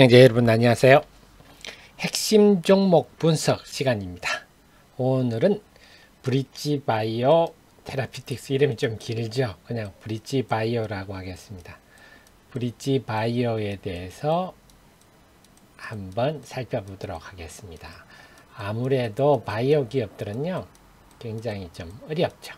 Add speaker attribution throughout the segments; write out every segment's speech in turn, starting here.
Speaker 1: 시청자 여러분 안녕하세요. 핵심 종목 분석 시간입니다. 오늘은 브릿지바이오 테라피틱스, 이름이 좀 길죠. 그냥 브릿지바이오라고 하겠습니다. 브릿지바이오에 대해서 한번 살펴보도록 하겠습니다. 아무래도 바이오 기업들은요 굉장히 좀 어렵죠.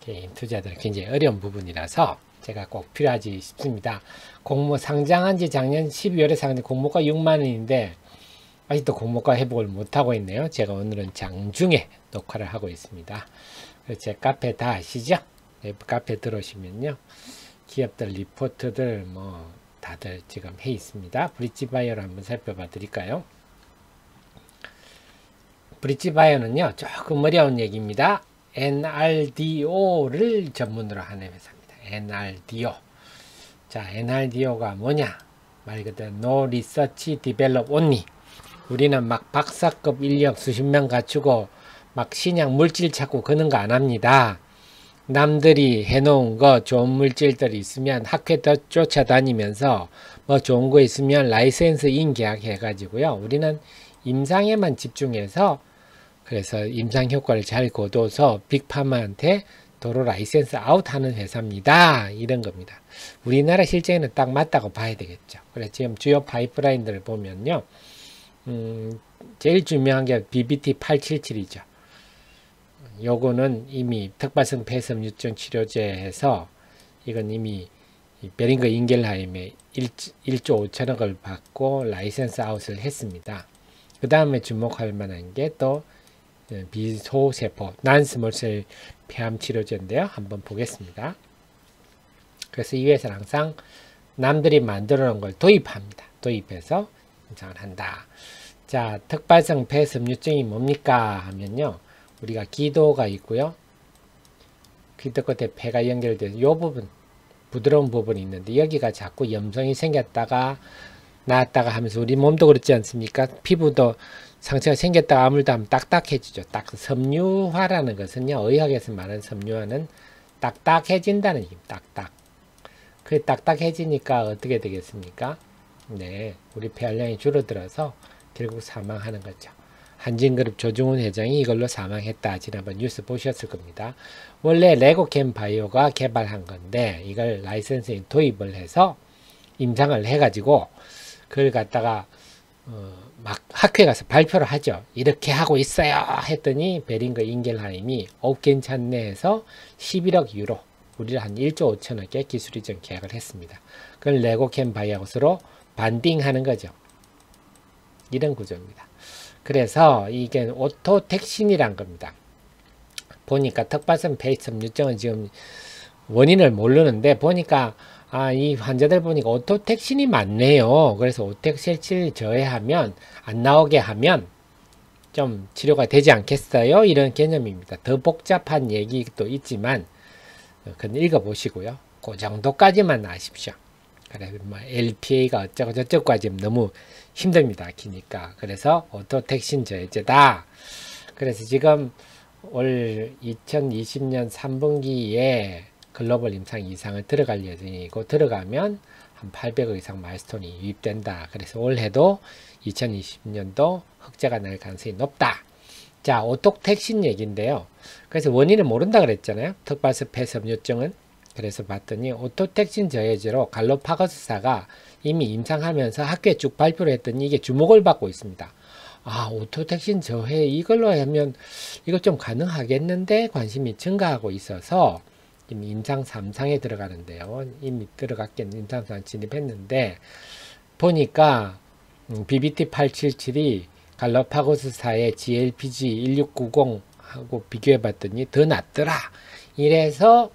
Speaker 1: 개인 투자들은 굉장히 어려운 부분이라서 제가 꼭 필요하지 싶습니다. 공모 상장한 지 작년 12월에 상장, 공모가 6만원인데 아직도 공모가 회복을 못하고 있네요. 제가 오늘은 장중에 녹화를 하고 있습니다. 제 카페 다 아시죠? 웨브 카페 들어오시면요 기업들 리포트들 뭐 다들 지금 해 있습니다. 브릿지바이오를 한번 살펴봐 드릴까요? 브릿지바이오는요 조금 어려운 얘기입니다. NRDO를 전문으로 하는 회사입니다. NRDO. 자, NRDO가 뭐냐? 말 그대로 No Research Develop Only. 우리는 막 박사급 인력 수십 명 갖추고 막 신약 물질 찾고 그런 거 안 합니다. 남들이 해놓은 거 좋은 물질들이 있으면 학회 쫓아다니면서 뭐 좋은 거 있으면 라이센스 인계약 해가지고요. 우리는 임상에만 집중해서 그래서 임상 효과를 잘 거둬서 빅파마한테 도로 라이센스 아웃하는 회사입니다. 이런 겁니다. 우리나라 실정에는 딱 맞다고 봐야 되겠죠. 그래서 지금 주요 파이프라인들을 보면요. 제일 중요한 게 BBT877이죠. 요거는 이미 특발성 폐섬유증 치료제에서 이건 이미 베링거 인겔하임에 1조 5천억을 받고 라이센스 아웃을 했습니다. 그 다음에 주목할 만한 게 또 비소세포 난스몰셀 폐암 치료제인데요. 한번 보겠습니다. 그래서 이 회사는 항상 남들이 만들어 놓은 걸 도입합니다. 도입해서 임상을 한다. 자, 특발성 폐섬유증이 뭡니까 하면요. 우리가 기도가 있고요. 기도 끝에 폐가 연결돼서 이 부분, 부드러운 부분이 있는데 여기가 자꾸 염성이 생겼다가 나았다가 하면서 우리 몸도 그렇지 않습니까? 피부도 상처가 생겼다가 아물다 하면 딱딱해지죠. 섬유화라는 것은요, 의학에서 말하는 섬유화는 딱딱해진다는 얘기입니다. 딱딱. 그 딱딱해지니까 어떻게 되겠습니까? 네, 우리 폐활량이 줄어들어서 결국 사망하는 거죠. 한진그룹 조중훈 회장이 이걸로 사망했다. 지난번 뉴스 보셨을 겁니다. 원래 레고캠 바이오가 개발한 건데 이걸 라이센스에 도입을 해서 임상을 해가지고 그걸 갖다가 막 학회에 가서 발표를 하죠. 이렇게 하고 있어요 했더니 베링거 인겔하임이 괜찮네 해서 11억 유로, 우리를 한 1조 5천억의 기술 이전 계약을 했습니다. 그걸 레고캠 바이오스로 반딩하는 거죠. 이런 구조입니다. 그래서 이게 오토택신이란 겁니다. 보니까 특발성 폐섬유증은 지금 원인을 모르는데 보니까 이 환자들 보니까 오토택신이 많네요. 그래서 오토택신을 저해하면 안 나오게 하면 좀 치료가 되지 않겠어요? 이런 개념입니다. 더 복잡한 얘기도 있지만 그건 읽어보시고요. 그 정도까지만 아십시오. 그래서 뭐 LPA가 어쩌고 저쩌고까지 너무 힘듭니다. 기니까. 그래서 오토택신 저해제다. 그래서 지금 올 2020년 3분기에 글로벌 임상 이상을 들어갈 예정이고 들어가면 한 800억 이상 마일스톤이 유입된다. 그래서 올해도 2020년도 흑자가 날 가능성이 높다. 자, 오토택신 얘기인데요. 그래서 원인을 모른다 그랬잖아요. 특발성 폐섬유증은. 그래서 봤더니 오토택신 저해제로 갈로파고스사가 이미 임상하면서 학회에 쭉 발표를 했더니 이게 주목을 받고 있습니다. 오토택신 저해 이걸로 하면 이거 좀 가능하겠는데 관심이 증가하고 있어서 이미 임상 3상에 들어가는데요. 이미 들어갔겠는 임상 3 진입했는데 보니까 BBT877이 갈로파고스사의 GLPG1690하고 비교해 봤더니 더 낫더라. 이래서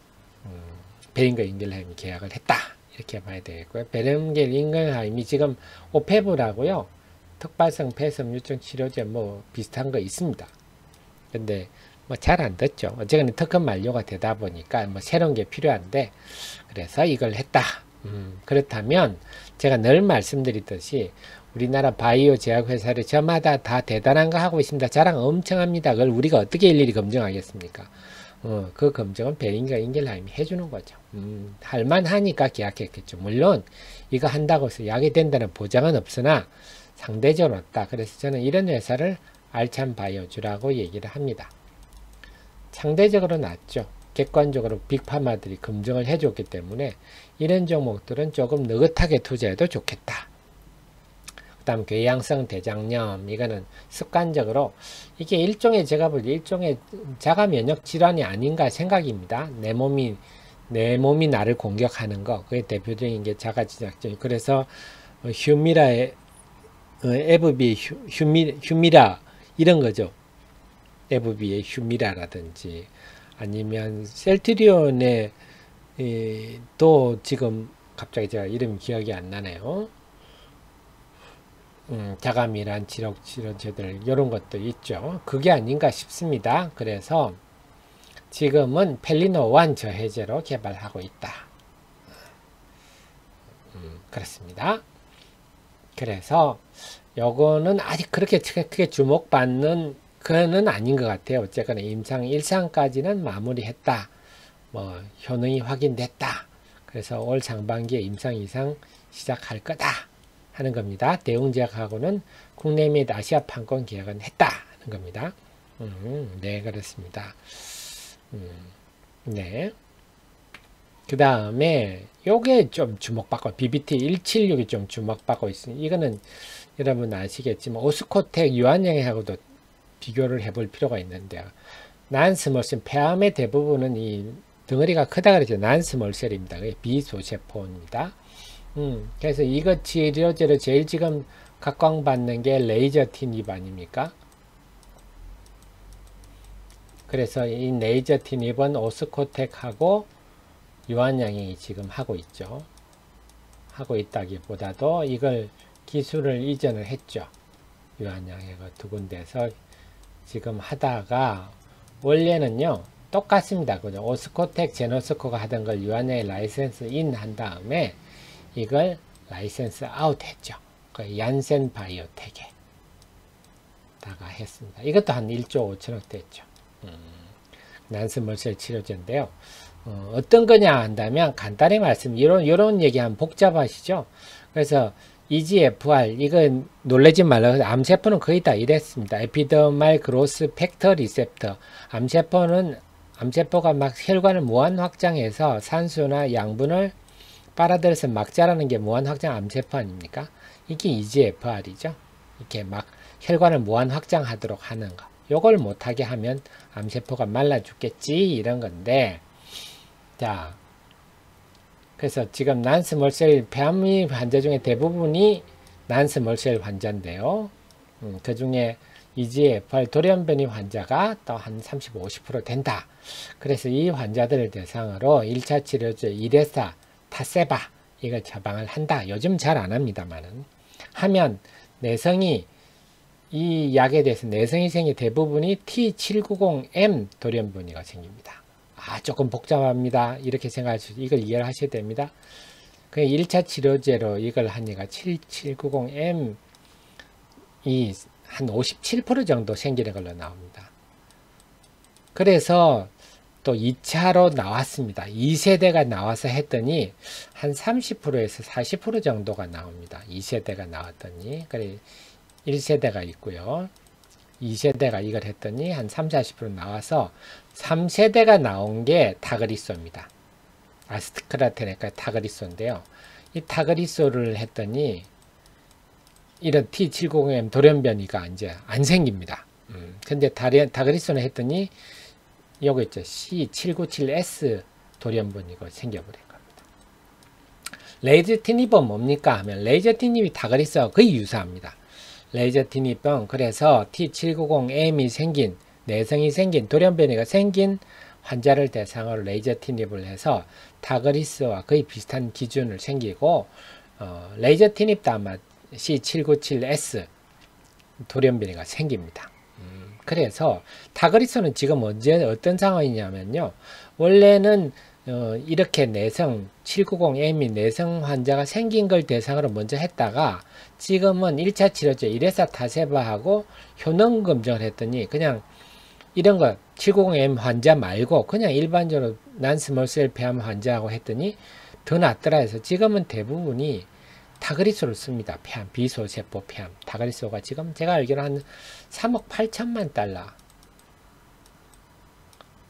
Speaker 1: 베링거 인겔하임이 계약을 했다. 이렇게 봐야 되겠고요. 베링거 인겔하임이 지금 오페브라고요. 특발성 폐섬유증 치료제 뭐 비슷한 거 있습니다. 근데 뭐 잘 안 됐죠. 어쨌든 특허 만료가 되다 보니까 뭐 새로운 게 필요한데 그래서 이걸 했다. 그렇다면 제가 늘 말씀드리듯이 우리나라 바이오 제약 회사를 저마다 다 대단한 거 하고 있습니다. 자랑 엄청 합니다. 그걸 우리가 어떻게 일일이 검증하겠습니까? 그 검증은 베링거 인겔하임이 해주는 거죠. 할만하니까 계약했겠죠. 물론 이거 한다고 해서 약이 된다는 보장은 없으나 상대적으로 높다. 그래서 저는 이런 회사를 알찬 바이오주라고 얘기를 합니다. 상대적으로 낮죠. 객관적으로 빅파마들이 검증을 해줬기 때문에 이런 종목들은 조금 느긋하게 투자해도 좋겠다. 그 다음 궤양성 대장염, 이거는 습관적으로 이게 일종의 제가 볼 때 일종의 자가 면역 질환이 아닌가 생각입니다. 내 몸이 나를 공격하는 거, 그게 대표적인 게 자가 지작증. 그래서 휴미라의 FB 휴미라 이런 거죠. FB의 휴미라라든지 아니면 셀트리온의 또 지금 갑자기 제가 이름 기억이 안 나네요. 자가미란 치료제들 이런 것도 있죠. 그게 아닌가 싶습니다. 그래서 지금은 펠리노1 저해제로 개발하고 있다. 그렇습니다. 그래서 요거는 아직 그렇게 크게 주목받는 그는 아닌 것 같아요. 어쨌거나 임상 1상까지는 마무리했다. 뭐 효능이 확인됐다. 그래서 올 상반기에 임상 2상 시작할 거다 하는 겁니다. 대웅제약하고는 국내 및 아시아 판권 계약은 했다 하는 겁니다. 네, 그렇습니다. 네. 그 다음에 요게 좀 주목받고 BBT 176이 좀 주목받고 있으니 이거는 여러분 아시겠지만 오스코텍 유한양하고도 비교를 해볼 필요가 있는데요. 난스몰셀 폐암의 대부분은 이 덩어리가 크다 그러죠. 난스몰셀입니다. 비소세포입니다. 그래서 이거 치료제로 제일 지금 각광받는 게 레이저티닙 아닙니까? 그래서 이 레이저티닙은 오스코텍하고 유한양이 지금 하고 있죠. 하고 있다기보다도 이걸 기술을 이전을 했죠. 유한양이가 두 군데서 지금 하다가 원래는요 똑같습니다. 그죠? 오스코텍 제노스코가 하던 걸 유한양이 라이센스 인 한 다음에 이걸 라이센스 아웃 했죠. 그 얀센 바이오텍에 다가 했습니다. 이것도 한 1조 5천억 됐죠. 난스몰셀 치료제인데요. 어떤 거냐 한다면 간단히 말씀 이런 얘기하면 복잡하시죠. 그래서 EGFR 이거 놀라지 말라고 암세포는 거의 다 이랬습니다. 에피더말 그로스 팩터 리셉터 암세포가 막 혈관을 무한 확장해서 산소나 양분을 빨아들여서 막 자라는 게 무한 확장 암세포 아닙니까? 이게 EGFR이죠. 이렇게 막 혈관을 무한 확장하도록 하는 거. 요걸 못하게 하면 암세포가 말라 죽겠지 이런 건데 자 그래서 지금 난스몰셀 폐암 환자 중에 대부분이 난스몰셀 환자인데요. 그 중에 EGFR 돌연변이 환자가 또 한 30, 50% 된다. 그래서 이 환자들을 대상으로 1차 치료제 이레사, 타세바 이걸 처방을 한다. 요즘 잘 안 합니다만은 하면 내성이 이 약에 대해서 내성이 생기 대부분이 T790M 돌연변이가 생깁니다. 조금 복잡합니다. 이렇게 생각할 수, 이걸 이해를 하셔야 됩니다. 그 1차 치료제로 이걸 하니까 7790M 이 한 57% 정도 생기는 걸로 나옵니다. 그래서 또 2차로 나왔습니다. 2세대가 나와서 했더니 한 30%에서 40% 정도가 나옵니다. 2세대가 나왔더니. 그래 1세대가 있고요. 2세대가 이걸 했더니 한 30-40% 나와서 3세대가 나온 게 타그리소입니다. 아스트크라테네가 타그리소인데요. 이 타그리소를 했더니 이런 T790M 돌연변이가 이제 안 생깁니다. 근데 타그리소는 했더니 요거 있죠. C797S 돌연변이가 생겨버린 겁니다. 레이저티닙은 뭡니까 하면 레이저티닙이 타그리소와 거의 유사합니다. 레이저티닙은 그래서 T790M이 생긴 내성이 생긴 돌연변이가 생긴 환자를 대상으로 레이저티닙을 해서 타그리스와 거의 비슷한 기준을 생기고 레이저티닙도 아마 C797S 돌연변이가 생깁니다. 그래서 타그리스는 지금 어떤 상황이냐면요. 원래는 이렇게 내성 790M이 내성 환자가 생긴 걸 대상으로 먼저 했다가 지금은 1차 치료제 이레사 타세바하고 효능 검증을 했더니 그냥 이런 거 790M 환자 말고 그냥 일반적으로 난스몰셀 폐암 환자하고 했더니 더 낫더라 해서 지금은 대부분이 타그리소를 씁니다. 폐암, 비소세포 폐암. 타그리소가 지금 제가 알기로 한 3억 8천만 달러.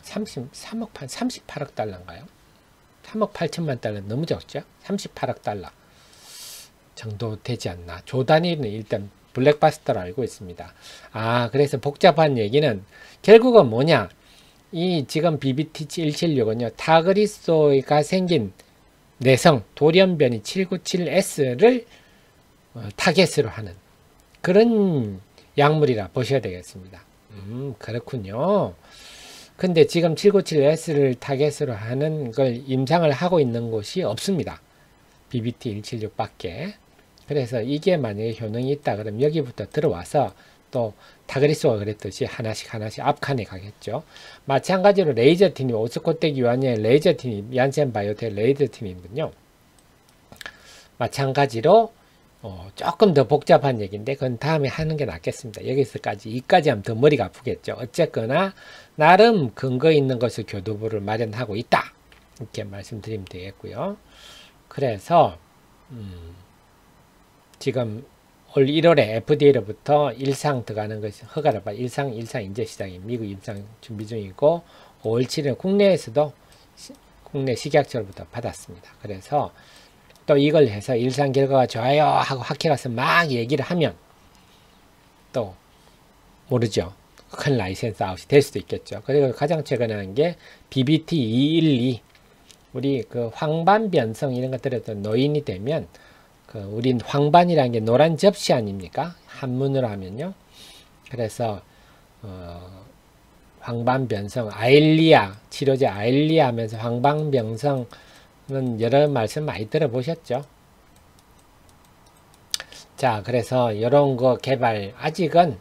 Speaker 1: 38억 달러인가요? 3억 8천만 달러 너무 적죠? 38억 달러 정도 되지 않나. 조 단위는 일단 블랙바스터로 알고 있습니다. 아, 그래서 복잡한 얘기는 결국은 뭐냐. 이 지금 BBT176은요. 타그리소가 생긴 내성 돌연변이 797S를 타겟으로 하는 그런 약물이라 보셔야 되겠습니다. 그렇군요. 근데 지금 797S를 타겟으로 하는 걸 임상을 하고 있는 곳이 없습니다. BBT176 밖에. 그래서 이게 만약에 효능이 있다 그러면 여기부터 들어와서 또 타그리소가 그랬듯이 하나씩 앞칸에 가겠죠. 마찬가지로 레이저티닙, 오스코텍 유한의 레이저티닙, 얀센바이오텍 레이저티닙은요. 마찬가지로 조금 더 복잡한 얘기인데 그건 다음에 하는 게 낫겠습니다. 여기까지 하면 더 머리가 아프겠죠. 어쨌거나 나름 근거 있는 것을 교두보를 마련하고 있다. 이렇게 말씀드리면 되겠고요. 그래서 지금 올 1월에 FDA로부터 일상 들어가는 것이 허가를 받아 일상 이제 시작이 미국 일상 준비 중이고 5월 7일 국내에서도 국내 식약처로부터 받았습니다. 그래서 또 이걸 해서 일상 결과가 좋아요 하고 학회 가서 막 얘기를 하면 또 모르죠. 큰 라이센스 아웃이 될 수도 있겠죠. 그리고 가장 최근에 한 게 BBT212 우리 그 황반 변성 이런 것들에도 노인이 되면 우린 황반이라는 게 노란 접시 아닙니까? 한문으로 하면요. 그래서 황반 변성, 아일리아 치료제 아일리아 하면서 황반 변성은 여러 말씀 많이 들어보셨죠? 자, 그래서 이런 거 개발 아직은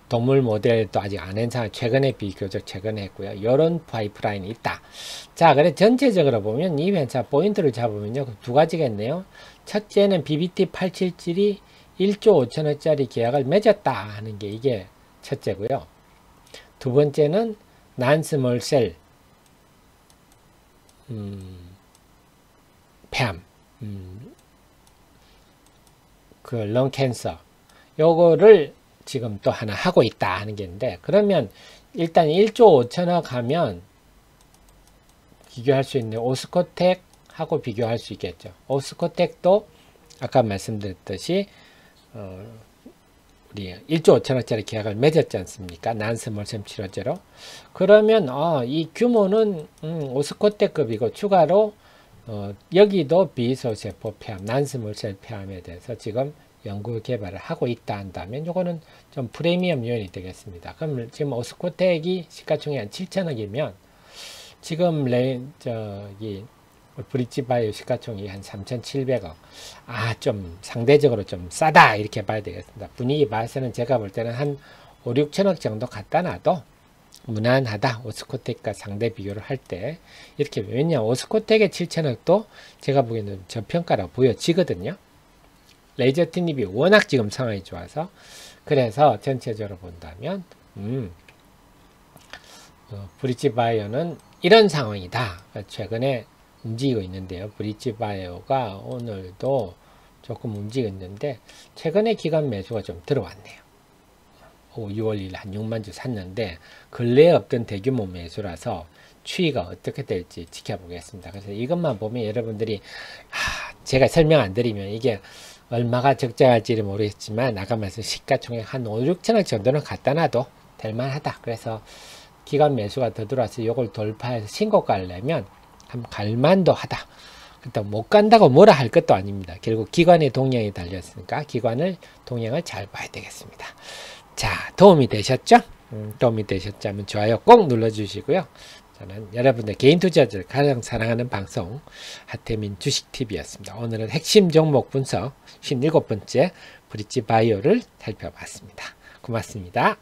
Speaker 1: 동물 모델도 아직 안 한 상황, 최근에 비교적 최근에 했고요. 이런 파이프라인이 있다. 자, 그래 전체적으로 보면 이 회사 포인트를 잡으면요, 두 가지겠네요. 첫째는 BBT877이 1조 5천억짜리 계약을 맺었다 하는 게 이게 첫째고요. 두 번째는 난스몰셀 폐암, 그 런캔서 요거를 지금 또 하나 하고 있다 하는 게 있는데, 그러면 일단 1조 5천억 하면 비교할 수 있는 오스코텍 하고 비교할 수 있겠죠. 오스코텍도 아까 말씀드렸듯이 우리 1조 5천억짜리 계약을 맺었지 않습니까? 난스몰셈 치료제로. 그러면 이 규모는 오스코텍급이고 추가로 여기도 비소세포 폐암, 난스몰셀 폐암에 대해서 지금 연구 개발을 하고 있다 한다면 이거는 좀 프리미엄 요인이 되겠습니다. 그럼 지금 오스코텍이 시가총액 한 7천억이면 지금 브릿지바이오 시가총액이 한 3,700억. 좀 상대적으로 좀 싸다 이렇게 봐야 되겠습니다. 분위기 봐서는 제가 볼 때는 한 5, 6천억 정도 갖다 놔도 무난하다. 오스코텍과 상대 비교를 할 때 이렇게. 왜냐 오스코텍의 7천억도 제가 보기에는 저평가라고 보여지거든요. 레이저티닙이 워낙 지금 상황이 좋아서. 그래서 전체적으로 본다면 브릿지바이오는 이런 상황이다. 최근에 움직이고 있는데요. 브릿지바이오가 오늘도 조금 움직이고 있는데 최근에 기관 매수가 좀 들어왔네요. 6월 1일 한 6만 주 샀는데 근래에 없던 대규모 매수라서 추이가 어떻게 될지 지켜보겠습니다. 그래서 이것만 보면 여러분들이 제가 설명 안 드리면 이게 얼마가 적정할지를 모르겠지만 아까 말씀 시가총액 한 5, 6천억 정도는 갖다 놔도 될만하다. 그래서 기관 매수가 더 들어와서 이걸 돌파해서 신고가를 내면 한번 갈만도 하다. 그렇다고 못 간다고 뭐라 할 것도 아닙니다. 결국 기관의 동향이 달렸으니까 기관을 동향을 잘 봐야 되겠습니다. 자, 도움이 되셨죠? 도움이 되셨다면 좋아요 꼭 눌러주시고요. 저는 여러분들 개인 투자자를 가장 사랑하는 방송 하태민 주식TV였습니다. 오늘은 핵심 종목 분석 57번째 브릿지바이오를 살펴봤습니다. 고맙습니다.